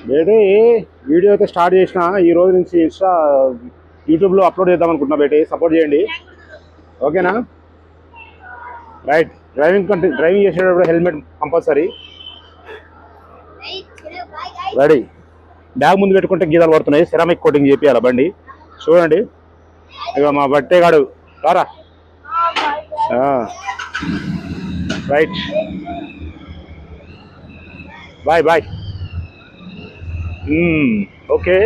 బేటే video అయితే start చేసిన ఈ రోజు నుంచి యూట్యూబ్లో అప్లోడ్ చేద్దాం అనుకుంటున్నా. బేటే సపోర్ట్ చేయండి, ఓకేనా? రైట్. డ్రైవింగ్ చేసేటప్పుడు హెల్మెట్ కంపల్సరీ. రెడీ. బ్యాగ్ ముందు పెట్టుకుంటే గీతలు పడుతున్నాయి. సెరామిక్ కోటింగ్ చేపియాలి బండి. చూడండి ఇక మా బట్టేగాడు కారా. Right, bye bye. ఓకే.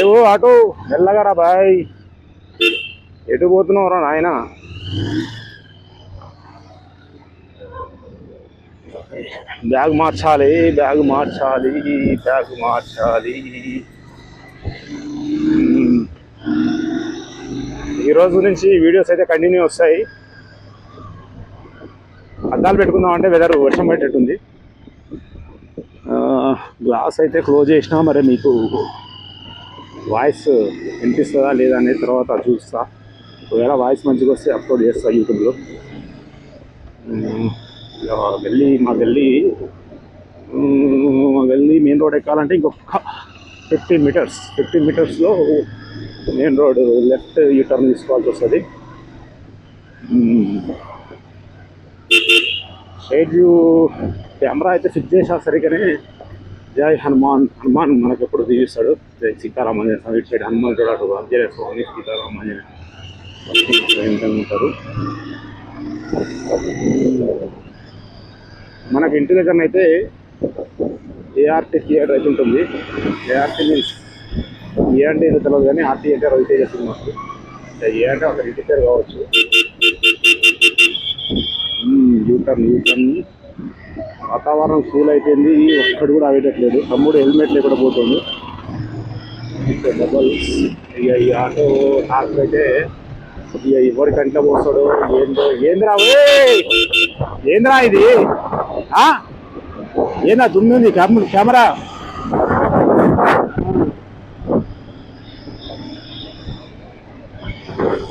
ఓ ఆటో మెల్లగారా బాయ్. ఎటు పోతున్నావురా నాయన? బ్యాగ్ మార్చాలి. ఈరోజు నుంచి వీడియోస్ అయితే కంటిన్యూ వస్తాయి. అద్దాలు పెట్టుకుందాం అంటే వెదర్ వర్షం పట్టేట్టుంది. గ్లాస్ అయితే క్లోజ్ చేసినా, మరి మీకు వాయిస్ వినిపిస్తుందా లేదా అనేది తర్వాత చూస్తా. ఒకవేళ వాయిస్ మంచిగా వస్తే అప్లోడ్ చేస్తా యూట్యూబ్లో. మా గల్లీ మెయిన్ రోడ్ ఎక్కాలంటే ఇంకొక 15 మీటర్స్లో main road left U turn తీసుకోవాల్సి వస్తుంది. సైడ్ వ్యూ కెమెరా అయితే ఫిక్స్ చేసా సరిగానే. జై హనుమాన్ మనకు ఎప్పుడు తీపిస్తాడు. జై సీతారామాంజనేయ స్వామి. ఇటు సైడ్ హనుమాన్ చూడాలి, ఆంజనేయ స్వామి, సీతారామాంజనేయ ఉంటారు. మనకి ఇంటి దగ్గర అయితే ఏఆర్టీ థియేటర్ అయితే ఉంటుంది. ఏఆర్టీ మీన్స్ ఏ అంటే ఏదో తెలియదు కానీ ఆర్టీ అంటే రవితేజ సినిమాకు. ఏ అంటే ఒక ఇంటి పేరు కావచ్చు. యూటర్న్ వాతావరణం కూల్ అయిపోయింది. ఒక్కడు కూడా ఆగేటట్లేదు. తమ్ముడు హెల్మెట్ లేకుండా పోతుంది. డబల్స్ ఇక ఈ ఆటో టాక్స్ అయితే ఇక ఎవరి కంట్లో పోస్తాడు. ఏంద్రా ఇది? ఏందా దుమ్మి ఉంది కెమెరా?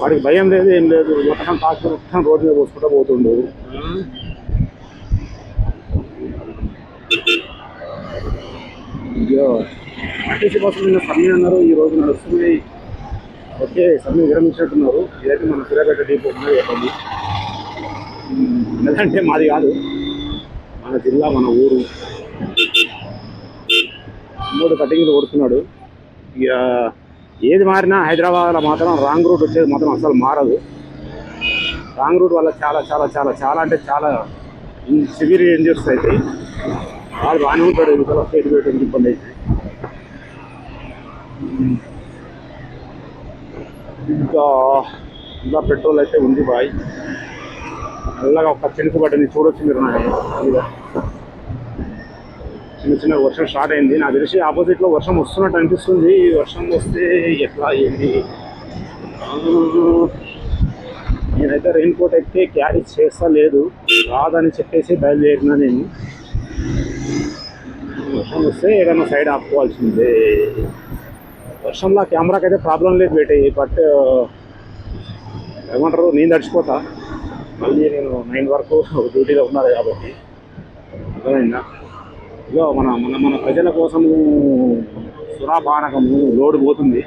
వాడికి భయం లేదు, ఏం లేదు. మొత్తం రోడ్డు మీద పోసుకుంటూ పోతుండు. ఆర్టీసీ బస్సులు నిన్న సమ్మె అన్నారు, ఈ రోజు నడుస్తున్నాయి. ఓకే, సమ్మె విరమించినట్టున్నారు. ఇదైతే మన సూర్యాపేట డీపో ఉన్నది చెప్పండి. ఎందుకంటే మాది కాదు, మన జిల్లా, మన ఊరు. 3 కటింగ్లు కొడుతున్నాడు. ఇక ఏది మారినా హైదరాబాద్లో మాత్రం రాంగ్ రూట్ వచ్చేది మాత్రం అసలు మారదు. రాంగ్ రూట్ వల్ల చాలా చాలా చాలా చాలా అంటే చాలా సివియర్ ఇంజరీస్ అయితే. వాళ్ళు బాగానే ఉంటాడు, ఇంట్లో స్టేట్ పెట్టింది ఇబ్బంది అయితే. ఇంకా పెట్రోల్ అయితే ఉంది బాయ్. నల్లగా ఒక చినుకు పడ్డని చూడొచ్చు మీరు. చిన్న వర్షం స్టార్ట్ అయింది. నాకు తెలిసి ఆపోజిట్లో వర్షం వస్తున్నట్టు అనిపిస్తుంది. వర్షం వస్తే ఎట్లా ఏంటి? నేనైతే రెయిన్ కోట్ అయితే క్యారీ చేస్తా లేదు, రాదని చెప్పేసి బయలుదేరినా నేను. వర్షం వస్తే ఏదైనా సైడ్ ఆపుకోవాల్సిందే. వర్షంలో కెమెరాకి అయితే ప్రాబ్లం లేదు బేటే. బట్ ఏమంటారు, నేను తడిచిపోతా. మళ్ళీ నేను 9 వరకు డ్యూటీలో ఉన్నారు కాబట్టి. అర్థమైందా? ఇదో మన ప్రజల కోసము సురాపానకము లోడ్ పోతుంది.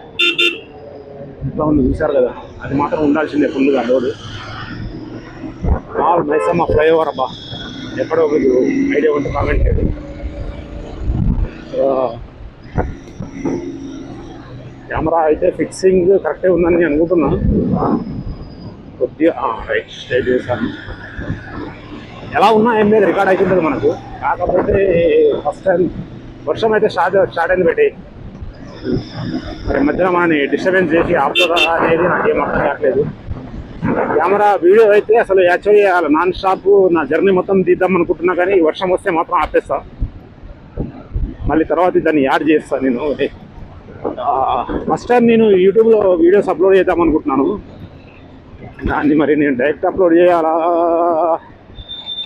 ఇట్లా ఉంది, చూశారు కదా. అది మాత్రం ఉండాల్సిందే ఫుల్గా లోడ్. మైసమ్మ ఫ్లైఓవర్ అబ్బా, ఎక్కడో ఒక ఐడియా ఉంటే కామెంట్ లేదు. కెమెరా అయితే ఫిక్సింగ్ కరెక్టే ఉందని నేను అనుకుంటున్నా. కొద్దిగా రైట్ స్టేట్ చేశాను. ఎలా ఉన్నా ఏం లేదు, రికార్డ్ అవుతుంటుంది మనకు. కాకపోతే ఫస్ట్ టైం వర్షం అయితే స్టార్ట్ అయింది పెట్టి. మరి మధ్యలో మనని డిస్టర్బెన్స్ చేసి ఆపుతుందా అనేది నాకేం అర్థం కావట్లేదు. కెమెరా వీడియో అయితే అసలు యాక్చువల్లీ నాన్ స్టాప్ నా జర్నీ మొత్తం తీద్దాం అనుకుంటున్నా, కానీ వర్షం వస్తే మాత్రం ఆపేస్తా. మళ్ళీ తర్వాత దాన్ని యాడ్ చేస్తాను నేను. ఫస్ట్ టైం నేను యూట్యూబ్లో వీడియోస్ అప్లోడ్ చేద్దాం అనుకుంటున్నాను. దాన్ని మరి నేను డైరెక్ట్ అప్లోడ్ చేయాలా?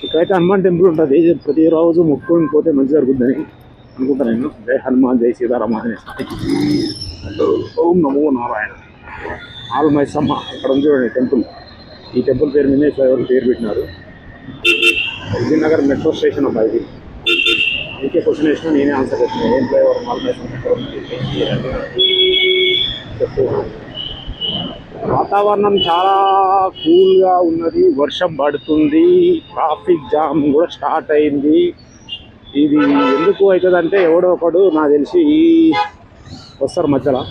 ఇక్కడైతే హనుమాన్ టెంపుల్ ఉంటుంది, ప్రతిరోజు మొక్కుని పోతే మంచి జరుగుతుందని అనుకుంటాను నేను. జై హనుమాన్, జై సీతారామాంజనేయ స్వామి. ఓం నమో నారాయణ. ఆల్ మైసమ్మ అక్కడ ఉంది చూడండి టెంపుల్. ఈ టెంపుల్ పేరు మీద ఫ్లైఓవర్ పేరు పెట్టినారు. విజయ్ నగర్ మెట్రో స్టేషన్ అబ్బా ఇది. మీకే క్వశ్చన్ వేసినా నేనే ఆన్సర్ చేస్తున్నాను. ఏం ఫ్లైఓవర్ చెప్పు. వాతావరణం చాలా కూల్గా ఉన్నది, వర్షం పడుతుంది, ట్రాఫిక్ జామ్ కూడా స్టార్ట్ అయింది. ఇది ఎందుకు అవుతుందంటే ఎవడో ఒకడు నాకు తెలిసి వస్తారు మధ్యలో.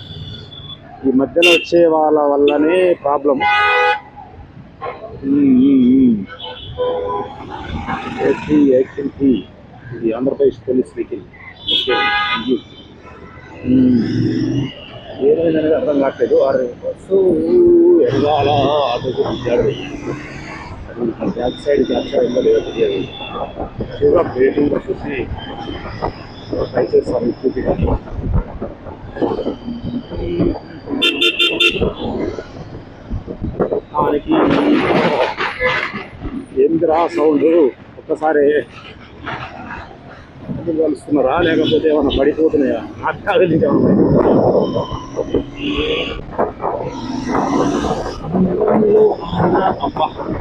ఈ మధ్యలో వచ్చే వాళ్ళ వల్లనే ప్రాబ్లం. ఇది Andhra Pradesh police vehicle. Okay, thank you. ఏమైందనేది అర్థం కావట్లేదు. బస్సు ఎరగాల అది బ్యాక్ సైడ్ ఉందో లేదో తెలియదు. ఎక్కువగా బ్రేకింగ్ చూసి ట్రై చేస్తాను చూపించాలి. దానికి ఏందిరా సౌండ్? ఒక్కసారి కలుస్తున్నారా లేకపోతే ఏమన్నా పడిపోతున్నాయా? నాకు కాగలింది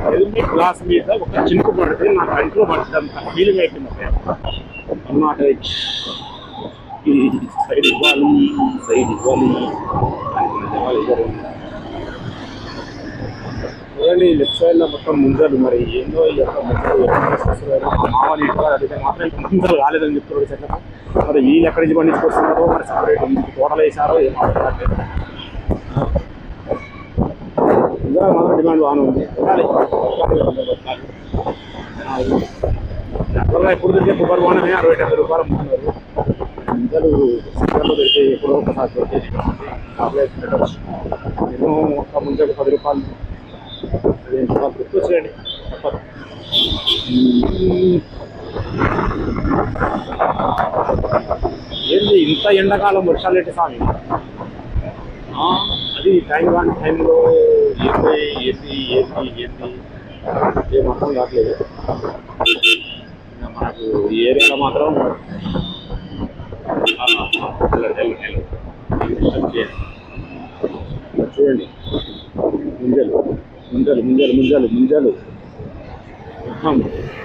హెల్మెట్ గ్లాస్ మీద ఒక చినుకు పడితే నా కంట్లో పడ్డంత ఫీలింగ్ అయిపోయింది. అన్నమాట సైడ్ ఇవ్వాలి చూడండి. లెఫ్ట్ సైడ్ లో మొత్తం ముంజలు. మరి ఏందో ఈ యొక్క మామూలు ఇంట్లో అడిగితే మాత్రం ముంజలు కాలేదని చెప్తున్నారు చెట్ల. మరి వీళ్ళు ఎక్కడి నుంచి పండించుకొస్తున్నారో, మరి సపరేట్ తోటలు వేసారో ఏమో అర్థం. ముందర మాత్రం డిమాండ్ బాగానే ఉంది. జనరల్గా ఎప్పుడు దొరికే కొబ్బరి బాగానే 60-70 రూపాయలు అమ్ముతున్నారు. ముంజలు సిద్ధంలో దొరికే ఎప్పుడో ఒకసారి దొరికేది. నేను ఒక ముంజకు 10 రూపాయలు గుర్తొచ్చేయండి తప్పదు. ఏంది ఇంత ఎండాకాలం వర్షాలు ఏంటి స్వామి? అది టైం కాని టైంలో ఏంది ఏం అర్థం కావట్లేదు. మనకు ఈ ఏరియాలో మాత్రం చూడండి ముంజలు.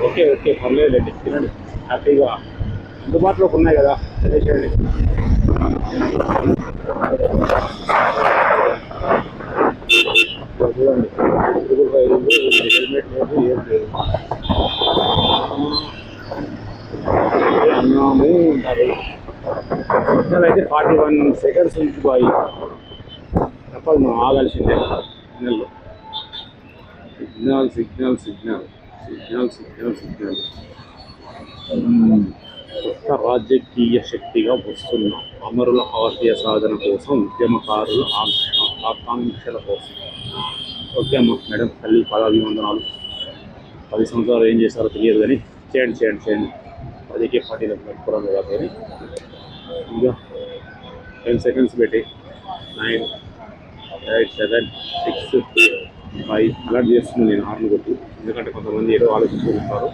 ఓకే పర్లేదు, తినండి హ్యాపీగా. అందుబాటులోకి ఉన్నాయి కదా, చేయండి. చూడండి, హెల్మెట్ లేదు, ఏం లేదు. అన్నాము ఉంటారు. సిగ్నల్ అయితే 41 సెకండ్స్ నుంచి బాయ్. తప్పదు, మనం ఆగాల్సిందే. సిగ్నల్. కొత్త రాజకీయ శక్తిగా వస్తున్న అమరుల ఆశయ సాధన కోసం, ఉద్యమకారుల ఆకాంక్షల కోసం. ఓకే అమ్మ, మేడం తల్లి పాదాభివందనాలు. 10 సంవత్సరాలు ఏం చేస్తారో తెలియదు కానీ చేయండి. రాజకీయ పార్టీలకు పెట్టుకోవడం కదా. కానీ ఇక 10 సెకండ్స్ పెట్టి 9, 8, 7, 6, 5 అలర్ట్ చేస్తున్నాను నేను హార్న్ కొట్టి. ఎందుకంటే కొంతమంది ఏదో ఆలోచించుకుంటారు.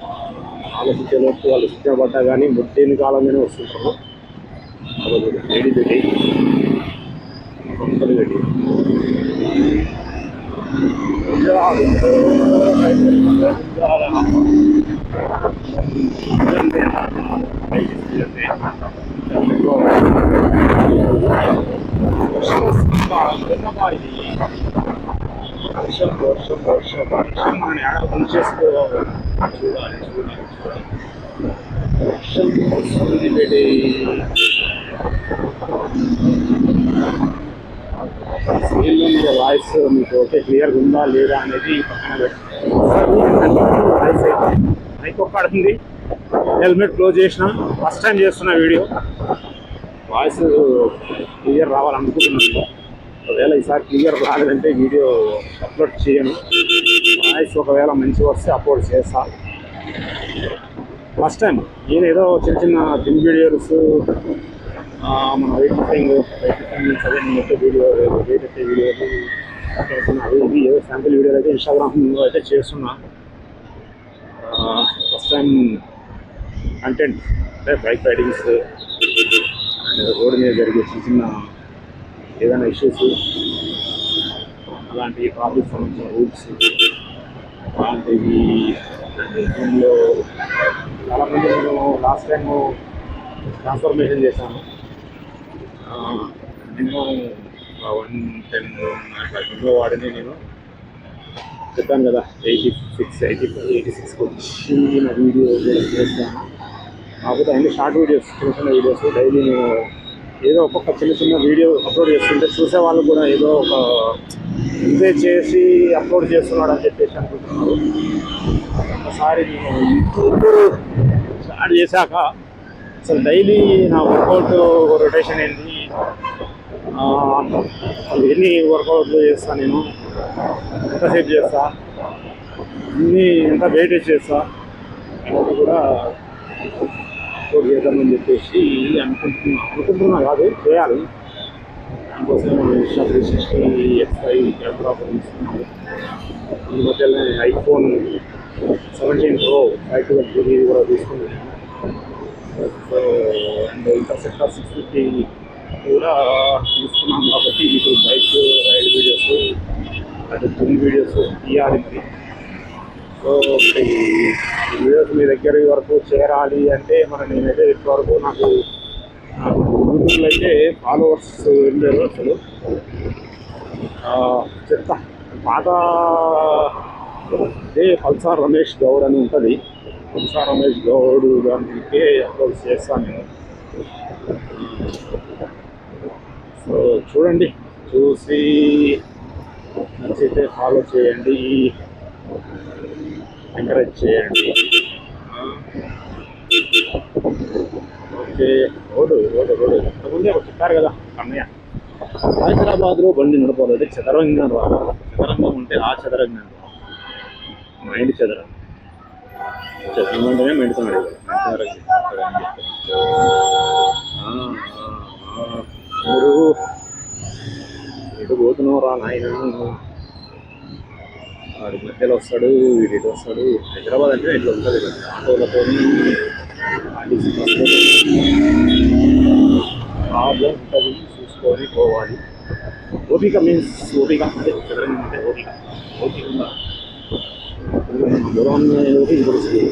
ఆలోచించేలోపు వాళ్ళు శిక్షణ పడ్డా కానీ ముట్టేని కాలంగానే వస్తుంటారు. అదొకటి వేడి పెట్టి రొంతలు పెట్టి వర్షం మనం ఏడ పనిచేసుకోవాలి. చూడాలి వర్షం వస్తుంది పెట్టి. స్క్రీన్లో మీద వాయిస్ మీకు ఓకే క్లియర్గా ఉందా లేదా అనేది పక్కన వాయిస్ అయితే మైక్ ఒక్కడుంది. హెల్మెట్ క్లోజ్ చేసిన, ఫస్ట్ టైం చేస్తున్న వీడియో. వాయిస్ క్లియర్ రావాలనుకుంటున్నాను. ఒకవేళ ఈసారి క్లియర్ రాలేదంటే వీడియో అప్లోడ్ చేయను. వాయిస్ ఒకవేళ మంచిగా వస్తే అప్లోడ్ చేస్తా. ఫస్ట్ టైం నేను ఏదో చిన్న వీడియోస్ మన వెయిట్ లిఫ్టింగ్ అదే నేను వీడియో వెయిట్ ఎత్తే వీడియోలు అవి ఇవి ఏదో శాంపిల్ వీడియోలు అయితే ఇన్స్టాగ్రామ్లో అయితే చేస్తున్నా. ఫస్ట్ టైం కంటెంట్ అంటే బైక్ రైడింగ్స్ అండ్ రోడ్డు మీద జరిగే చిన్న ఏదైనా ఇష్యూస్, అలాంటి ట్రాఫిక్ సంబంధించిన రూల్స్ అలాంటివి దీనిలో చాలామంది నేను లాస్ట్ టైం ట్రాన్స్ఫర్మేషన్ చేశాను. మినిమం 110 అట్లా వాడిని నేను చెప్పాను కదా, 86 వచ్చిన వీడియో చేస్తాను. కాకపోతే అన్ని షార్ట్ వీడియోస్, చిన్న చిన్న వీడియోస్ డైలీ నేను ఏదో ఒక్కొక్క చిన్న చిన్న వీడియో అప్లోడ్ చేస్తుంటే చూసే వాళ్ళు కూడా ఏదో ఒక ఎంకరేజ్ చేసి అప్లోడ్ చేస్తున్నాడు అని చెప్పేసి అనుకుంటున్నారు. ఒకసారి నేను యూట్యూబ్ స్టార్ట్ చేశాక అసలు డైలీ నా వర్కౌట్ రొటేషన్ ఏంటి, ఎన్ని వర్కౌట్లు చేస్తాను నేను, ఎంతసేపు చేస్తా, ఎంత వెయిటేజ్ చేస్తా అనేది కూడా అప్లోడ్ చేద్దామని చెప్పేసి అనుకుంటున్నా కాదు, చేయాలి. దానికోసం ఇన్స్టా 360 X5 కెమెరా తీసుకున్నాను. ఈ మధ్యలో ఐఫోన్ 17 Pro 512 GB కూడా తీసుకున్నాను. అండ్ ఇంటర్సెప్టర్ 650 కూడా తీసుకున్నాం. కాబట్టి మీకు బైక్ రైడ్ వీడియోస్, అటు జిమ్ వీడియోస్ తీయాలి. సో ఈ వీడియోస్ మీ దగ్గర వరకు చేరాలి అంటే నేనైతే ఇప్పటివరకు నాకు యూట్యూబ్లో అయితే ఫాలోవర్స్ వెళ్ళారు. అసలు చెప్తా, పాత అదే పల్సార్ రమేష్ గౌడ్ అని ఉంటుంది. పల్సార్ రమేష్ గౌడ్ దానికే అప్లోడ్ చేస్తాను నేను. సో చూడండి, చూసి నచ్చితే ఫాలో చేయండి, ఎంకరేజ్ చేయండి. ఓకే. రోడ్డు ఇంతకుముందే చెప్పారు కదా అన్నయ్య, హైదరాబాద్లో బండి నడపాలంటే చదరంగం రావాలి. చదరంగం ఉంటే ఆ చదరంగం మైండ్ చదరంగం అంటేనే మైండ్తో నడవాలి. మీరు ఎటు పోతున్నావు రా నాయన, వాడి మధ్యలో వస్తాడు, వీడి ఇటు వస్తాడు. హైదరాబాద్ అంటే ఇట్లా ఉంటుంది కదా, ఆటోలతో ప్రాబ్లం ఉంటుంది, చూసుకొని పోవాలి. ఓపిక మీన్స్ ఓపిక, అంటే చదరంగం అంటే ఓపిక ఉందా దూరం తెలుస్తుంది.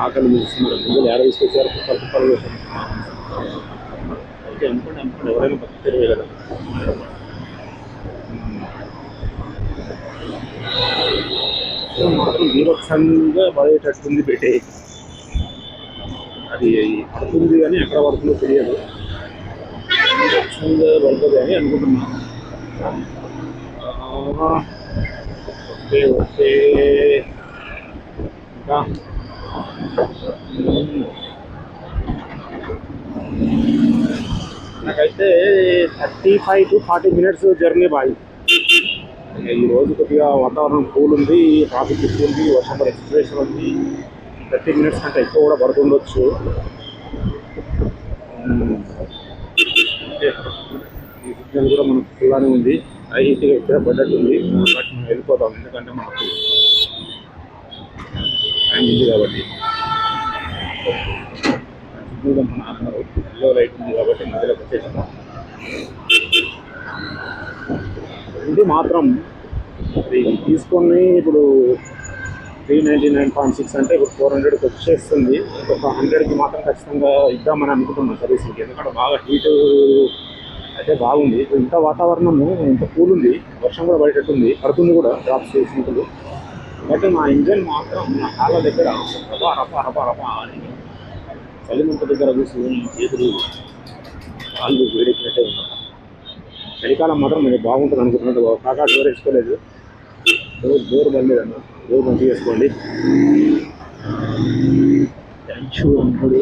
ఆకలి చూస్తున్నారు, ముందు ఏడ తీసుకొచ్చారు, కుక్కలు వేసాను. ఓకే అనుకోండి ఎవరైనా బతికి తెలివే కదా. మాత్రం వీరక్షంగా పడేటట్టుంది పెట్టే, అది పడుతుంది కానీ ఎక్కడ పడుతుందో తెలియదు. వీరక్షంగా పడుతుంది అని అనుకుంటున్నాను. ఓకే ఇంకా నాకైతే 35 to 40 minutes జర్నీ బాయ్. ఈ రోజు కొద్దిగా వాతావరణం కూల్ ఉంది, ట్రాఫిక్ ఎక్కువ ఉంది, వర్షం పడే సిచ్యువేషన్ ఉంది. 30 minutes కంటే ఎక్కువ కూడా పడుతుండొచ్చు. ఈ సిగ్నల్ కూడా మనకు ఫుల్గానే ఉంది, హైట్గా ఇక్కడ పడ్డట్టు ఉంది. బట్ మనం వెళ్ళిపోతాం, ఎందుకంటే మనకు టైం ఉంది కాబట్టి. సిగ్నల్ అన్నారు ఎల్లో లైట్ ఉంది కాబట్టి మధ్యలోకి వచ్చేసాం. ఇది మాత్రం అది తీసుకొని ఇప్పుడు 399.6 అంటే ఇప్పుడు 400కి వచ్చేస్తుంది. ఇంకొక 100కి మాత్రం ఖచ్చితంగా ఇద్దామని అనుకుంటున్నాను సర్వీసింగ్కి, ఎందుకంటే బాగా హీటు అయితే బాగుంది. ఇంత వాతావరణము ఇంత కూల్ ఉంది, వర్షం కూడా పడేటట్టుంది, పడుతుంది కూడా డ్రాప్స్ చేసినప్పుడు. బట్ నా ఇంజన్ మాత్రం నా కాళ్ళ దగ్గర రపా అని చలిమంట దగ్గర కూర్చొని చేతులు కాళ్ళు వేడెక్కినట్టే ఉన్నారు. చలికాలం మాత్రం నేను బాగుంటుంది అనుకుంటున్నాను. కాకా డోర్ వేసుకోలేదు, డోర్ బంద్ డోర్ మంచిగా వేసుకోండి. థ్యాంక్ యూ అన్నాడు.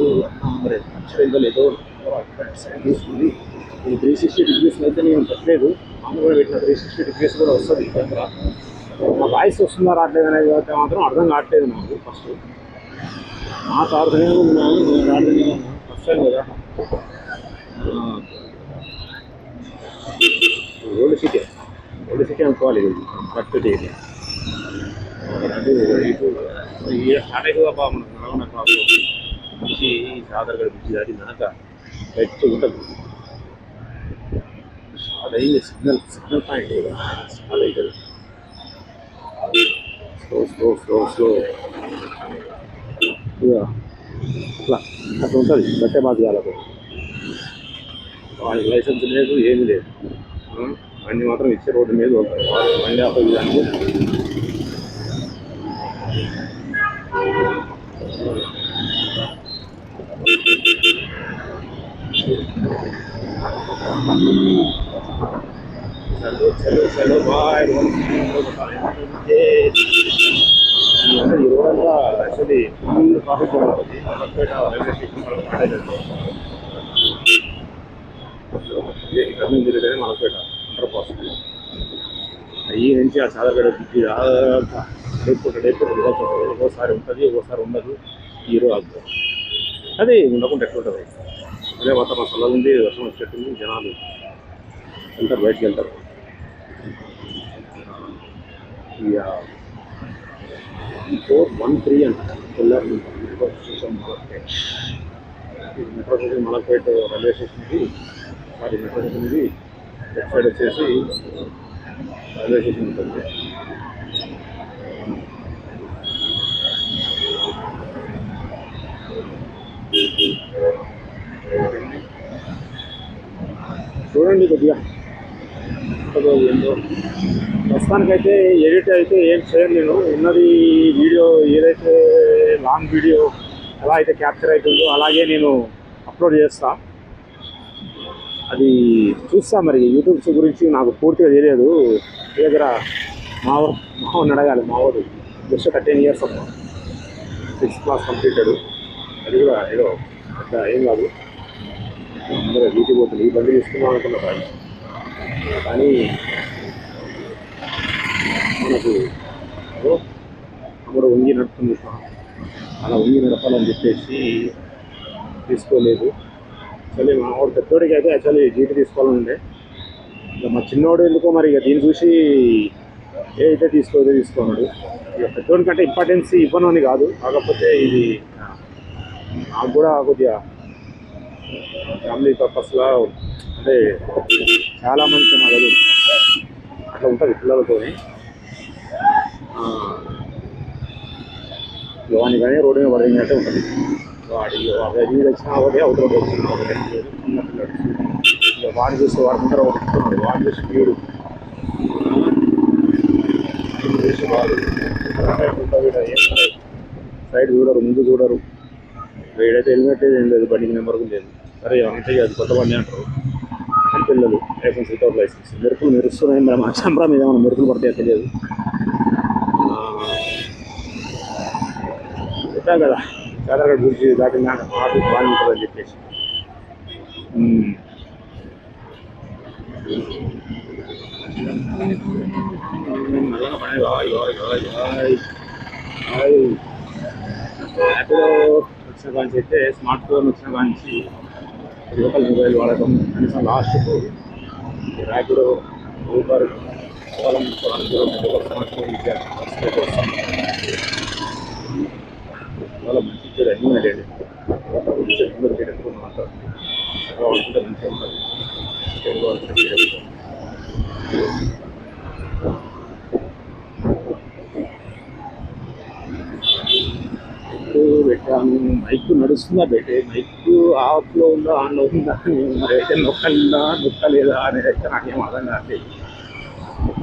మరి మంచిగా లేదో చూస్తుంది. నేను 360 degrees అయితే నేను పెట్టలేదు, మామూలుగా పెట్టిన 360 degrees కూడా వస్తుంది కెమెరా. నా వాయిస్ వస్తుందా రావట్లేదు అనేది మాత్రం అర్థం కావట్లేదు నాకు. ఫస్ట్ నాకు అర్థమే ఉన్నాను, నేను రావట్లేదు, ఫస్ట్ టైం కదా. ఓల్డ్ సిటీ అనుకోవాలి, కరెక్ట్ ఏరియా. అది ఇటు స్టార్ట్ అవుతుంది తప్ప మనకు నడవన క్రాస్ నుంచి సాదర్గఢ్ బ్రిడ్జి దాటినాక గట్టి ఉంటుంది. అదైంది సిగ్నల్ పాయింట్ అదైతే స్లో ఇక అట్లా అట్లా ఉంటుంది బట్టే మార్గాలకు వాళ్ళకి లైసెన్స్ లేదు ఏమీ లేదు బండి మాత్రం ఇచ్చే రోడ్డు మీద ఉంటారు వాళ్ళు బండి ఆపే విధానికి చలో బాయ్ అంటే ఈ రోజంతా యాక్చువల్లీ ఫుల్ ట్రాఫిక్ ఉంటుంది మలక్పేట రైల్వే స్టేషన్ ఇక్కడ నుంచి తిరిగితే మలక్పేట అండర్ పాస్ అయ్యి నుంచి ఆ చాదపేట బ్రిడ్జి డైపూట ఒక్కోసారి ఉంటుంది ఒక్కోసారి ఉండదు హీరో ఆగుతారు అది ఉండకుండా ఎట్లుంటుంది అదే వాతావరణం చల్లగా ఉంది వర్షం వచ్చేట్టుంది జనాలు వెళ్తారు బయటకు వెళ్తారు ఇక 413 అంట కొల్లారు metro station Malakpet metro station Malakpet railway స్టేషన్కి మెట్రో స్టేషన్కి లెఫ్ట్ సైడ్ వచ్చేసి రైల్వే స్టేషన్ ఉంటుంది చూడండి కొద్దిగా ఏందో ప్రస్తుతానికైతే ఎడిట్ అయితే ఏం చేయను నేను ఉన్నది వీడియో ఏదైతే లాంగ్ వీడియో ఎలా అయితే క్యాప్చర్ అవుతుందో అలాగే నేను అప్లోడ్ చేస్తా అది చూస్తా మరి యూట్యూబ్స్ గురించి నాకు పూర్తిగా తెలియదు మీ దగ్గర మావాడిని అడగాలి మావాడు జస్ట్ 13 years అమ్మా 6th class కంప్లీటెడ్ అది కూడా ఏదో పెద్ద ఏం కాదు అందరూ డ్యూటీ పోతుంది ఈ బండి తీసుకున్నాం అనుకున్నారు కానీ మనకు అప్పుడు వంగి నడుపుతుంది అలా వంగి నడపాలని చెప్పేసి తీసుకోలేదు యాక్చువల్లీ మా వాడు పెద్దోడికి అయితే యాక్చువల్లీ జీటీ తీసుకోవాలని ఉండే ఇక మా చిన్నోడు ఎందుకో మరి ఇక దీన్ని చూసి ఏదైతే తీసుకోన్నాడు ఇక పెద్దోడి కంటే ఇంపార్టెన్స్ ఇవ్వను అని కాదు కాకపోతే ఇది నాకు కూడా కొద్దిగా ఫ్యామిలీ పర్పస్గా అంటే చాలామంది నాకు అట్లా ఉంటుంది పిల్లలతో వాడిని కానీ రోడ్డు మీద పడినట్టే ఉంటుంది వాడి వీడు వచ్చినా ఒకటి అవుట్ రోడ్ వచ్చినా ఒకటి చిన్న పిల్లడు ఇక వాడిని చూస్తే వాడి ముందర ఒకటి ఇస్తున్నాడు వాడిని చూసి వీడు చూసి వాడు సైడ్ చూడరు ముందు చూడరు వీడైతే హెల్మెట్ ఏం లేదు బండికి నెంబర్ లేదు సరే అంతే అది కొత్త బండి అంటారు పిల్లలు లైసెన్స్ వితౌట్ లైసెన్స్ మెరుపులు మెరుస్తున్నాయి మరి మా చంపరా మీద ఏమైనా మెరుపులు పడితే తెలియదు చెప్పాం కదా చాదరగఢ గురించి దాటిన ట్రాఫిక్ బాగా ఉంటుందని చెప్పేసి యాప్లో వచ్చిన కాంచి అయితే స్మార్ట్ ఫోన్ వచ్చిన కాంచి లోకల్ మొబైల్ వాడటం కనీసం లాస్ట్కు Rapido Uber Ola smart phone చాలా మంచి పేరు అన్నీ అయ్యండి అందరికీ మాట్లాడుతుంది ఉంటే మంచిగా ఉంటుంది పెట్టాను మైక్ నడుస్తుందా పెట్టే మైక్ ఆఫ్లో ఉందా ఆన్లో ఉందా మరి అయితే నొక్కలేదా అనేది అయితే నాకేం అర్థం కాదు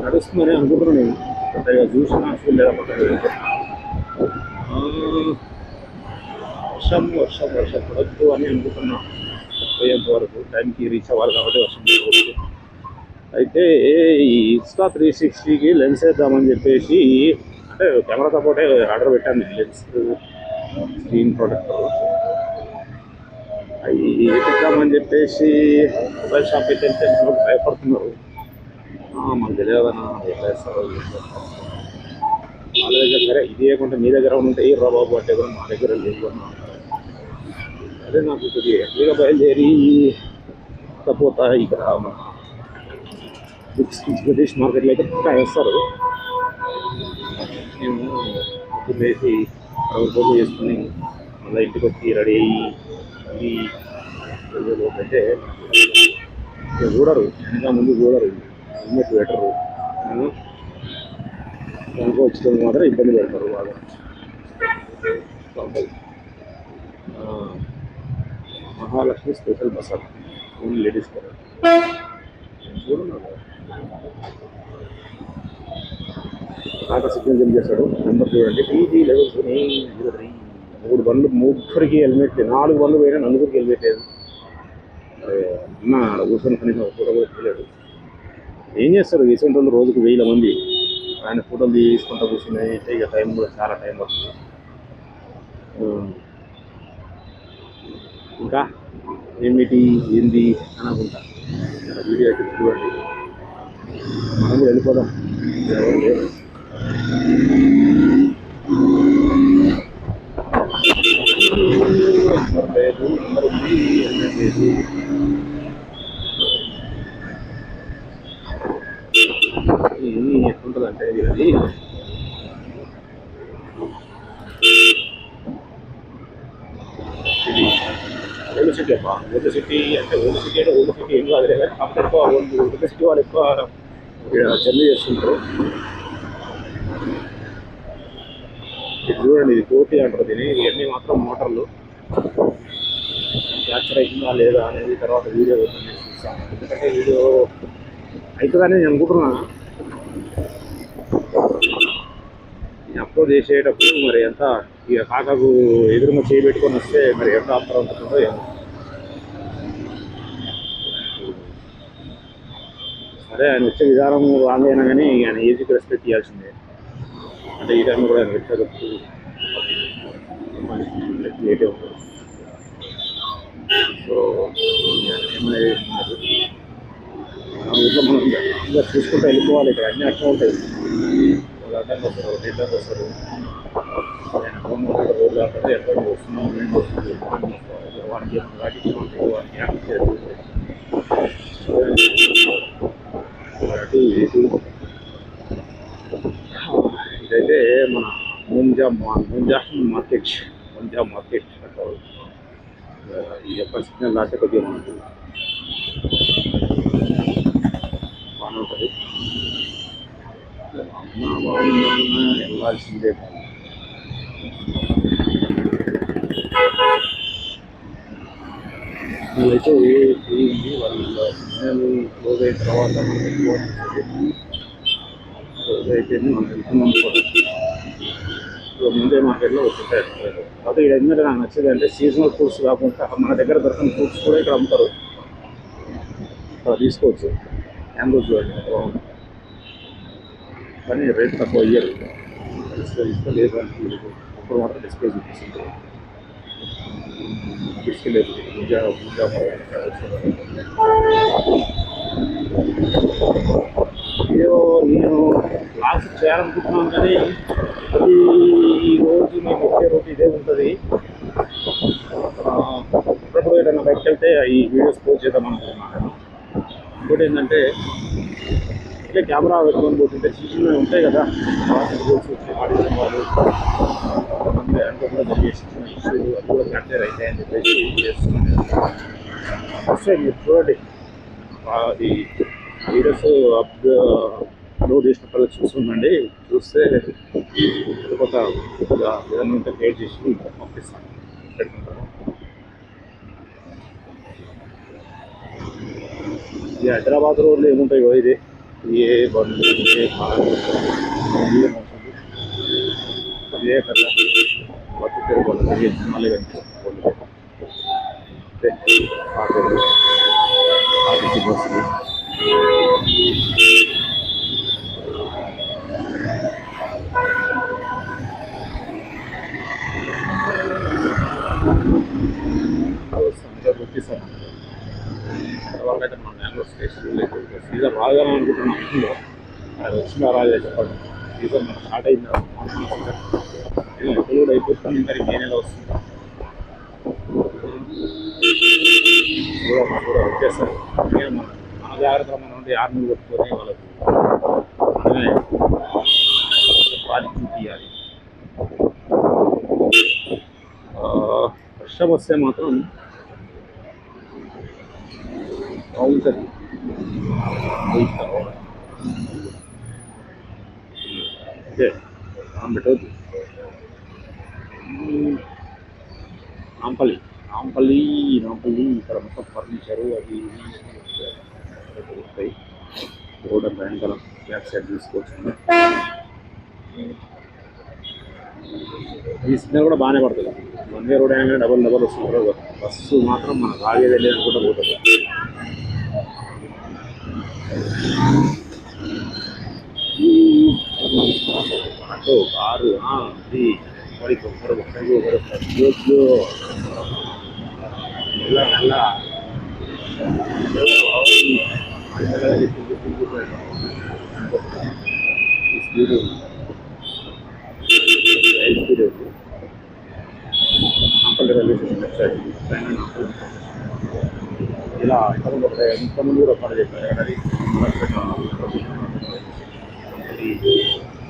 నడుస్తుందని అనుకుంటున్నాను నేను కొత్తగా చూసినా లేదా వర్షం పడద్దు అని అనుకుంటున్నా పోయేంత వరకు టైంకి రీచ్ అవ్వాలి కాబట్టి వర్షం పడవచ్చు అయితే ఈ ఇన్స్టా 360కి లెన్స్ వేద్దామని చెప్పేసి అంటే కెమెరా సపోర్టే ఆర్డర్ పెట్టాను లెన్స్ స్క్రీన్ ప్రొటెక్టర్ అవి ఎత్తుతామని చెప్పేసి మొబైల్ షాప్ అయితే భయపడుతున్నారు మాకు తెలియదన్నా ఎట్లా వేస్తారో వాళ్ళ దగ్గర సరే ఇది లేకుంటే మీ దగ్గర ఉంటే ఏ బాబు అంటే కూడా మా దగ్గర లేదు అదే నాకు కొద్దిగా ఎట్లుగా బయలుదేరి పోతా ఇక్కడ బ్రిటిష్ మార్కెట్లో అయితే పక్కా వేస్తారు మేము వేసి పోగు చేసుకుని మళ్ళీ ఇంటికి వచ్చి రెడీ అయ్యి అయితే ఇక చూడరు, ఇంకా ముందు చూడరు, హెల్మెట్ పెట్టరు, కనుక వచ్చిన మాత్రం ఇబ్బంది పెడతారు బాగా. మహాలక్ష్మి స్పెషల్ బస్సార్ ఓన్లీ లేడీస్ కదా చూడన్నారు. ఆట సిగ్నల్ జంప్ చేస్తాడు. నెంబర్ చూడండి, PG1103. 3 బండ్లు, ముగ్గురికి హెల్మెట్, 4 బండ్లు పోయినా నలుగురికి హెల్మెట్ లేదు. అన్న అక్కడ కూర్చొని కనీసం ఫోటో కూడా తీయలేడు. ఏం చేస్తారు ఇటువంటి వాళ్ళు? రోజుకు 1000 మంది ఆయన ఫోటోలు తీసుకుంటూ కూర్చుని ఇక టైం కూడా చాలా టైం పడుతుంది. ఇంకా ఏమిటి ఏంది అని అనుకుంటా. వీడియో అయితే చూడండి, మనం కూడా వెళ్ళిపోదాం. ఎవరు లేరు. లేదు, నెంబర్ ఉంది, హెల్మెట్ లేదు. ఎట్లుంటుందంటే ఇది ఓల్డ్ సిటీ అబ్బా. ఓల్డ్ సిటీ అంటే ఓల్డ్ సిటీ అంటే ఓల్డ్ సిటీ ఏం కాదు లేదా, కాకపోతే ఎక్కువ ఓల్డ్ సిటీ వాళ్ళు ఎక్కువ జర్నీ చేస్తుంటారు. ఇది చూడండి, ఇది కోటి అంటారు దీన్ని. ఇవన్నీ మాత్రం మోటార్లు. క్యాప్చర్ అవుతుందా లేదా అనేది తర్వాత వీడియో చూస్తాను. ఎందుకంటే వీడియో అవుతుందని నేను అనుకుంటున్నాను. అప్లోడ్ చేసేటప్పుడు మరి ఎంత ఇక కాకకు ఎదురుగా చేయబెట్టుకొని వస్తే మరి ఎంత ఆఫర్ ఉంటుందో ఏమో. సరే, ఆయన వచ్చే విధానం రాంగ్ అయినా కానీ ఆయన ఏజ్కి రెస్పెక్ట్ ఇవ్వాల్సిందే. అంటే ఈ టైంలో కూడా ఆయన ఎట్లా చెప్తూ లేటే ఉంటుంది. సో ఏమనేది ఊళ్ళో మనం ఇంకా చూసుకుంటూ వెళ్ళిపోవాలి. ఇక్కడ అన్ని అట్లా ఉంటాయి. వాళ్ళు అడ్డంగా వస్తారు, రిటర్న్ వస్తారు. ఆయన ఫోన్ రోడ్లు కాకపోతే ఎక్కడ వస్తున్నాం, మేము వస్తుంది వాడికి వాటికి వాడికి అటు ఇటు. ఇదైతే మన ముంజా మార్కెట్. అంటారు. ఈ యొక్క సిగ్నల్ దాటే కొద్దిగా మనకు బాగానే ఉంటుంది. వెళ్ళాల్సిందే. ఇదైతే ఏంటి వాళ్ళు సిగ్నల్ క్లోజ్ అయిన తర్వాత మనకి క్లోజ్ అయిపోయింది. మనం వెళ్తున్నాం కూడా. ముందే మార్కెట్లో వచ్చేసారు. కాబట్టి ఇక్కడ ఎందుకంటే నాకు నచ్చేది అంటే సీజనల్ ఫ్రూట్స్ కాకుండా మన దగ్గర దొరికిన ఫ్రూట్స్ కూడా ఇక్కడ అమ్ముతారు. తీసుకోవచ్చు. మ్యాంగోస్ చూడండి బాగుంది, కానీ రేట్ తక్కువ ఇయ్యరు. డిస్ప్లే లేదు అని ఇప్పుడు మాత్రం డిస్ప్లే చూపిస్తుంది. డిస్ప్లే లేదు. ఏదో నేను క్లాస్ చేయాలనుకుంటున్నాను, కానీ ఈ రోజు నేను వచ్చే రోజు ఇదే ఉంటుంది. అప్పుడప్పుడు ఏదైనా బయటకు వెళ్తే ఈ వీడియోస్ పోస్ట్ చేద్దాం అనుకుంటున్నాను. ఇంకోటి ఏంటంటే ఇట్లా కెమెరా పెట్టుకొని పోతుంటే చిన్న ఉంటాయి కదా, ఆడిషన్ వాళ్ళు కొంతమంది అంటే కూడా జరిగేసి చిన్న ఇష్యూ అది కూడా క్యాప్చర్ అయితే అని చెప్పేసి చేస్తున్నాను. వస్తే మీరు చూడండి, అది వీడియోస్ అప్లోడ్ చేసినప్పుడు చూస్తుందండి. చూస్తే కొత్త ఏదైనా ఉంటే క్రియేట్ చేసి పంపిస్తాను, పెట్టుకుంటాను. ఈ హైదరాబాద్ రోడ్లు ఏముంటాయో ఇది ఏ బండ్లు, ఏ కార్లు, ఇదే కదా బతుకు వాళ్ళు మళ్ళీ కనిపిస్తుంది. ఆటోలు, ఆర్టీసీ బస్సులు. గుర్తిస్తాను వాళ్ళకైతే మన మ్యాంగో స్టేషన్ లేదు. సీజన్ రాగానే అనుకుంటున్నాను. అది వచ్చిన రాజా చెప్పండి. సీజన్ మనకు స్టార్ట్ అయింది. ఎప్పుడు కూడా అయిపోతుంది, మరి మే నెల వస్తుంది కూడా వచ్చేస్తారు. మన జాగ్రత్తగా మనం ఉండి 6 నెలలు కొట్టుకొని వాళ్ళకు మనమే బాధ్యత తీయాలి. వర్షం వస్తే మాత్రం బాగుంటుంది. ఓకే పెట్టవద్దు. నాంపల్లి నాంపల్లి నాంపల్లి ఇక్కడ మొత్తం ఫర్నిచరు అది దొరుకుతాయి. రోడ్ అంతా వెనకాల బ్యాక్ సైడ్ తీసుకోవచ్చు. ఈ సిగ్నల్ కూడా బాగానే పడుతుంది. వన్ వే రోడ్ అయినా డబల్ వస్తుంది. బస్సు మాత్రం మనకు ఆగేది వెళ్ళేది అనుకుంటా పోతుంది. ఆటో కారు ఇది మెల్ల మెల్ల speed speed Nampally railway station left side ఇలా ఇంతకుముందు కూడా పని చెప్పారు. అది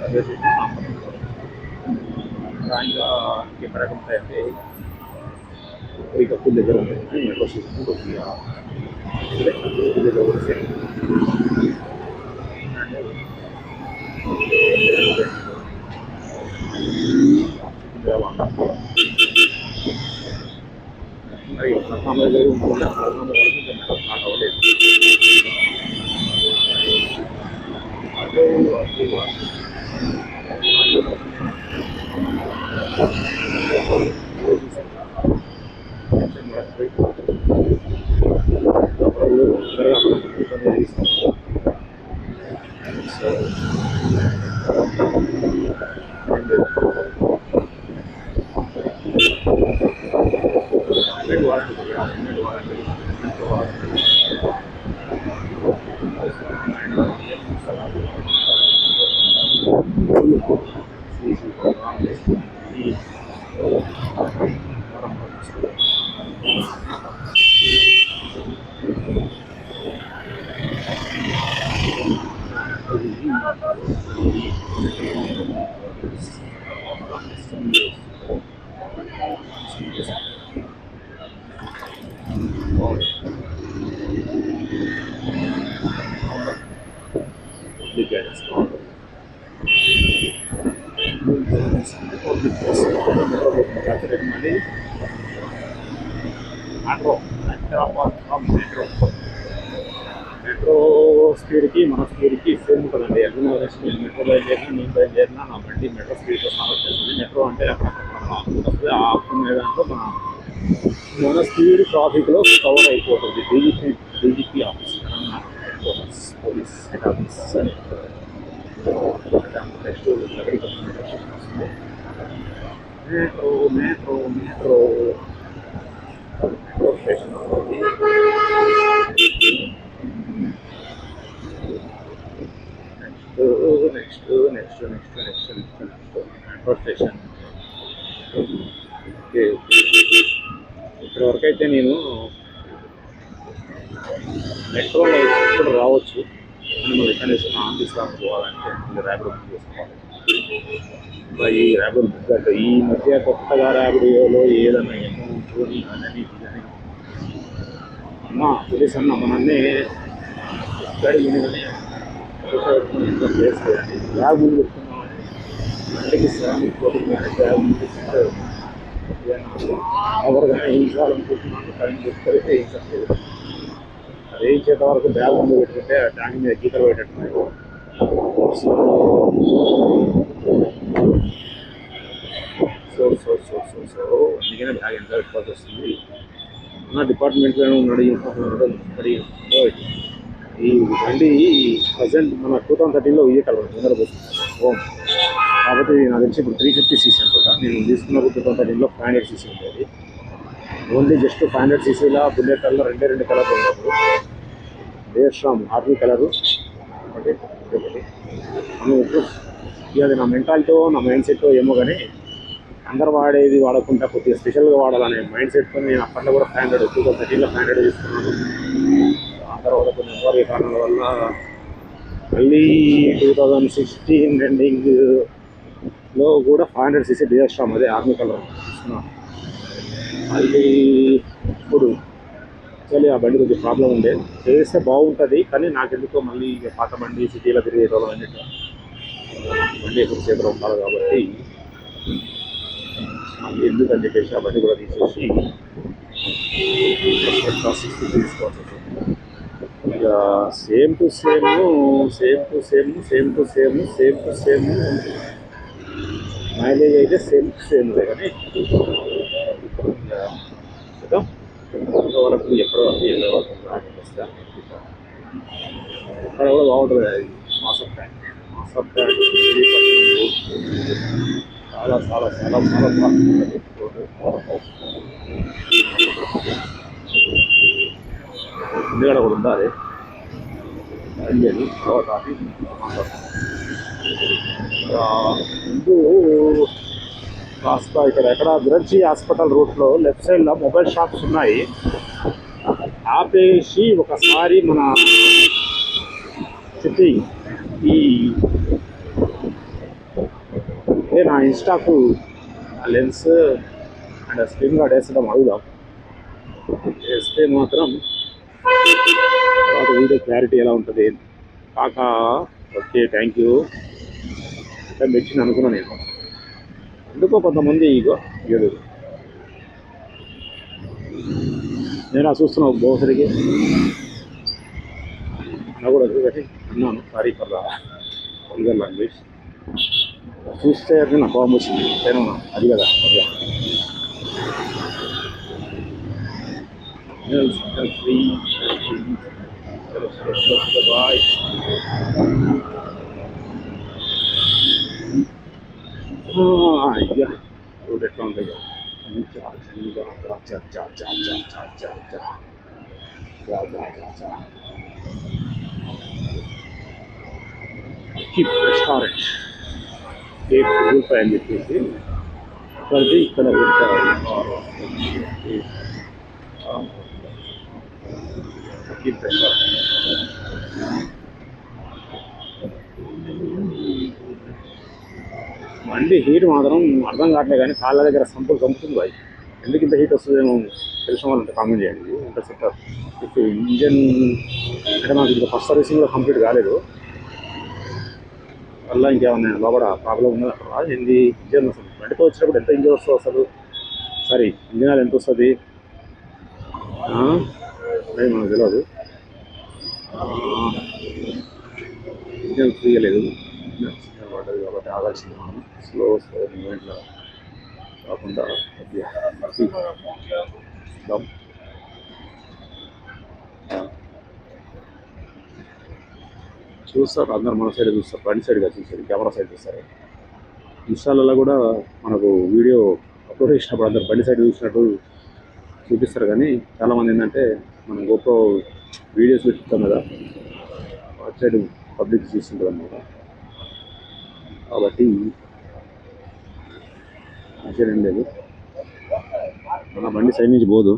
రైల్వే స్టేషన్ నాంపల్లి ఇంకా ఎక్కడ ఉంటాయంటే కప్పుల దగ్గర ఉంటుంది. మెట్రో స్టేషన్ కొద్దిగా దగ్గర వస్తే మరి అవ్వలేదు. మెట్రో స్పీడ్కి మన స్పీడ్కి సేమ్ ఉంటుందండి. ఎక్కడ మెట్రో బయలుదేరినా నేను బయలుదేరినా నా బండి మెట్రో స్పీడ్ కోసం వచ్చేస్తుంది. మెట్రో అంటే అక్కడ వస్తుంది. ఆపుకునే దాంట్లో మన స్పీడ్ ట్రాఫిక్లో కవర్ అయిపోతుంది. DGP office police head office next metro metro metro metro station next metro station. Okay ఇప్పటివరకు అయితే నేను మెట్రోలో ఇప్పుడు రావచ్చు. మనం ఎక్కడ వేసుకున్న ఆఫీస్ దాకా పోవాలంటే ర్యాపిడో బుక్ చేసుకోవాలి. ఈ ర్యాపిడో బుక్ అంటే ఈ మధ్య కొత్తగా ర్యాపిడోలో ఏదన్నా అమౌంట్ అదని ఇదని అమ్మా పోలీస్ అన్న మనల్ని ఎక్కడ చేసుకోవాలి. బ్యాగ్ ముందు పెట్టుకున్నామని బండికి బ్యాగ్ ముందు ఎవరికైనా వేయించాలనుకుంటున్నాను కానీ చెప్తే వేయించలేదు. అది వేయించేంత వరకు బ్యాగ్ ముందు పెట్టుకుంటే ట్యాంక్ మీద గీతలు పెట్టేట్టున్నాయి. సో అందుకనే బ్యాగ్ ఎంత పెట్టుకోవాల్సి వస్తుంది. నా డిపార్ట్మెంట్లో ఉన్నాడు ఈ బండి ప్రజెంట్ మన 2013లో వెయ్యి కలర్ ముందర పోతుంది. కాబట్టి నాకు తెలిసి ఇప్పుడు 350cc అనుకుంటా. నేను తీసుకున్న 2013లో 500 cc ఉండేది. Only just 500 cc bullet colour రెండు కలర్లు ఉండదు. దేశ్రామ్ ఆర్మీ కలరు ఒకటి. మనం ఎప్పుడు అది నా మెంటాలిటీ నా మైండ్ సెట్ ఏమో కానీ అందరు వాడేది వాడకుండా కొద్దిగా స్పెషల్గా వాడాలనే మైండ్ సెట్తో నేను అప్పట్లో కూడా 500 2013లో 500 తీసుకున్నాను. ఆ తర్వాత కొన్ని నెంబర్ కారణాల వల్ల మళ్ళీ 2016 ఎండింగ్లో కూడా 500 cc దేశ్రామ్ అదే ఆర్మీ కలర్ తీసుకున్నాను. మళ్ళీ ఇప్పుడు యాక్చువల్లీ ఆ బండి కొంచెం ప్రాబ్లం ఉండే, చేస్తే బాగుంటుంది కానీ నాకెందుకో మళ్ళీ ఇక పాత బండి సిటీలో తిరిగేటోళ్ళం అన్నింటిలో బండి ఎక్కువ చేతిలో ఉండాలి కాబట్టి మళ్ళీ ఎందుకని చెప్పేసి ఆ బండి కూడా తీసేసి తీసుకోవచ్చు. ఇక సేమ్ టు సేమ్ మైలేజ్ అయితే సేమ్ టు సేమ్ కానీ చూద్దాం వరకు ఎక్కడో వస్తా అక్కడ కూడా బాగుంటుంది. అది మాసప్ ట్యాంక్ చాలా చాలా చాలా చాలా బాగుంటుంది. ఎందుకంటే కూడా ఉండాలి తర్వాత ముందు కాస్త ఇక్కడ ఎక్కడ విరంచి హాస్పిటల్ రూట్లో లెఫ్ట్ సైడ్లో మొబైల్ షాప్స్ ఉన్నాయి. ఆపేసి ఒకసారి మన సిటీ ఈ నా ఇన్స్టాకు లెన్స్ అండ్ స్క్రీన్ గార్డ్ వేసడం అడుగుదాం. వేస్తే మాత్రం తర్వాత వీడియో క్లారిటీ ఎలా ఉంటుంది కాక. ఓకే థ్యాంక్ యూ అంటే మెచ్చిన అనుకున్నాను నేను. ఎందుకో కొంతమంది ఇగో ఏడు నేను చూస్తున్నావు బహుసరికి నా కూడా అన్నాను సారీ ఫర్ వల్గర్ లాంగ్వేజ్. చూస్తే అది నా కోపం వచ్చింది నేను అది కదా ఫ్రీ బాయ్. అయ్యా రోడ్ ఎట్లా ఉంటుంది రెస్టారెంట్ కేక్ రూపాయి అని చెప్పేసి అది ఇక్కడ పెట్టారు. బండి హీట్ మాత్రం అర్థం కావట్లేదు కానీ కాళ్ళ దగ్గర సంపులు చంపుతుంది బాయ్. ఎందుకు ఇంత హీట్ వస్తుందేమో తెలిసిన వాళ్ళంటే కామెంట్ చేయండి. ఇంత సెక్టర్ ఇప్పుడు ఇంజన్ అంటే నాకు ఇంకా ఫస్ట్ సర్వీసింగ్ కూడా కంప్లీట్ కాలేదు. వల్ల ఇంకేమన్నా లోపల ప్రాబ్లం ఉన్నది అక్కడ ఏంది ఇంజన్ అసలు బండితో వచ్చినప్పుడు ఎంత ఇంజన్ వస్తుంది అసలు సారీ ఇంజన్ ఆయిల్ ఎంత వస్తుంది అది మనకు తెలియదు. ఇంజన్ ఫ్రీగా లేదు పడ్డది కాబట్టి ఆగాల్సింది మనం స్లో మూమెంట్లో కాకుండా చూస్తారు అందరు మన సైడ్ చూస్తారు, ఫ్రంట్ సైడ్గా చూస్తారు, కెమెరా సైడ్ చూస్తారు. ఇన్స్టాలలో కూడా మనకు వీడియో అప్లోడ్ చేసినప్పుడు అందరు బండి సైడ్ చూసినట్టు చూపిస్తారు కానీ చాలామంది ఏంటంటే మనం గోప్రో వీడియోస్ పెట్టుకుంటాం కదా అటు సైడ్ పబ్లిక్ చూస్తుంటుంది అన్నమాట. కాబట్టి ఆశ్చర్యం లేదు, మన బండి సైడ్ నుంచి పోదు.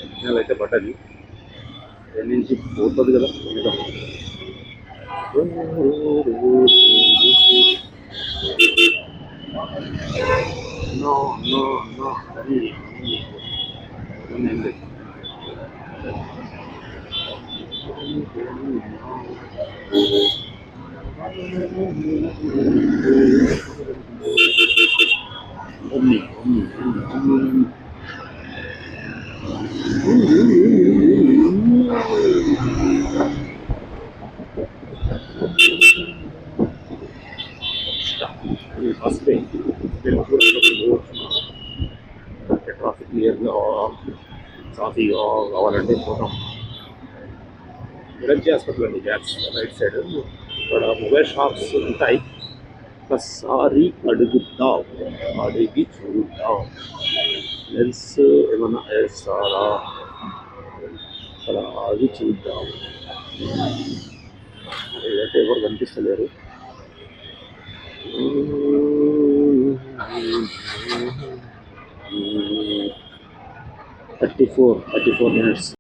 సిగ్నల్ అయితే పడ్డది సైడ్ నుంచి పోతుంది కదా. ఫస్ట్ డే ట్రాఫిక్ క్లియర్గా సాఫీగా కావాలంటే పోతాం. విరంచి హాస్పిటల్ అండి గ్యాస్ రైట్ సైడ్ ఇక్కడ మొబైల్ షాప్స్ ఉంటాయి. ఒకసారి అడిగి చూద్దాం లెన్స్ ఏమన్నా వేస్తారా అలా అది చూద్దాం. ఏదైతే ఎవరు కనిపిస్తలేరు. 34 minutes.